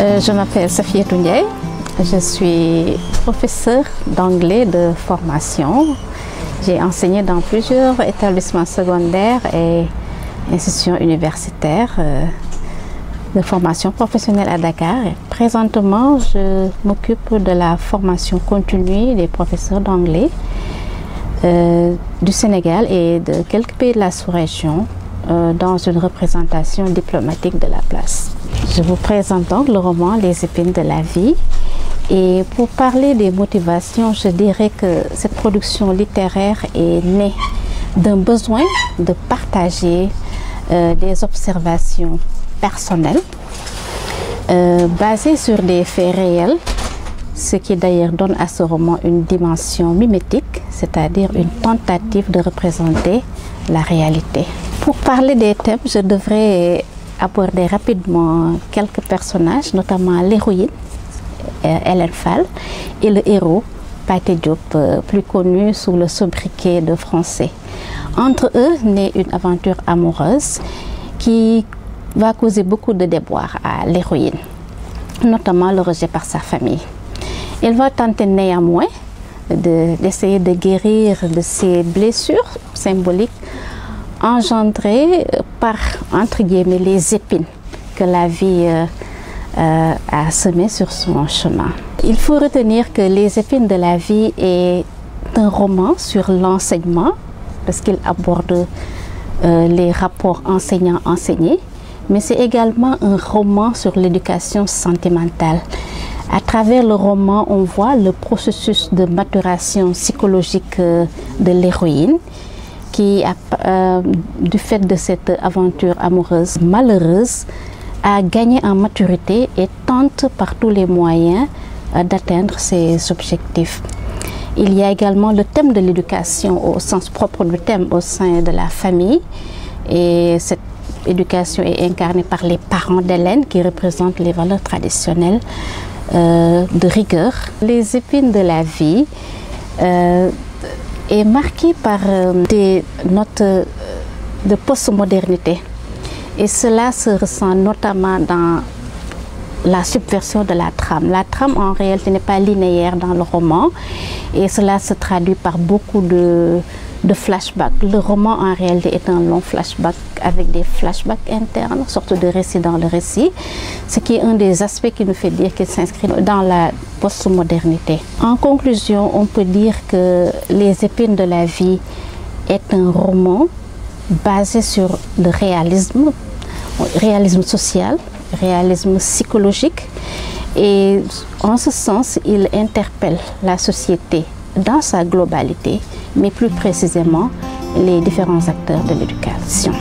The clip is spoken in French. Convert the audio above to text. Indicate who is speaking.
Speaker 1: Je m'appelle Safiatou Ndiaye, je suis professeure d'anglais de formation. J'ai enseigné dans plusieurs établissements secondaires et institutions universitaires de formation professionnelle à Dakar. Et présentement, je m'occupe de la formation continue des professeurs d'anglais du Sénégal et de quelques pays de la sous-région dans une représentation diplomatique de la place. Je vous présente donc le roman Les épines de la vie. Et pour parler des motivations, je dirais que cette production littéraire est née d'un besoin de partager des observations personnelles basées sur des faits réels, ce qui d'ailleurs donne à ce roman une dimension mimétique, c'est-à-dire une tentative de représenter la réalité. Pour parler des thèmes, je devrais aborder rapidement quelques personnages, notamment l'héroïne, Hélène Fall, et le héros, Pathé Diop, plus connu sous le sobriquet de Français. Entre eux naît une aventure amoureuse qui va causer beaucoup de déboires à l'héroïne, notamment le rejet par sa famille. Elle va tenter néanmoins d'essayer de guérir de ses blessures symboliques engendrées par, entre guillemets, les épines que la vie a semées sur son chemin. Il faut retenir que Les épines de la vie est un roman sur l'enseignement, parce qu'il aborde les rapports enseignant-enseigné, mais c'est également un roman sur l'éducation sentimentale. À travers le roman, on voit le processus de maturation psychologique de l'héroïne qui, du fait de cette aventure amoureuse malheureuse, a gagné en maturité et tente par tous les moyens d'atteindre ses objectifs. Il y a également le thème de l'éducation au sens propre du thème au sein de la famille, et cette éducation est incarnée par les parents d'Hélène qui représentent les valeurs traditionnelles de rigueur. Les épines de la vie est marquée par des notes de postmodernité, et cela se ressent notamment dans la subversion de la trame. La trame en réalité n'est pas linéaire dans le roman, et cela se traduit par beaucoup de flashbacks. Le roman en réalité est un long flashback avec des flashbacks internes, sorte de récit dans le récit, ce qui est un des aspects qui nous fait dire qu'il s'inscrit dans la postmodernité. En conclusion, on peut dire que Les épines de la vie est un roman basé sur le réalisme social, réalisme psychologique, et en ce sens, il interpelle la société dans sa globalité, mais plus précisément les différents acteurs de l'éducation.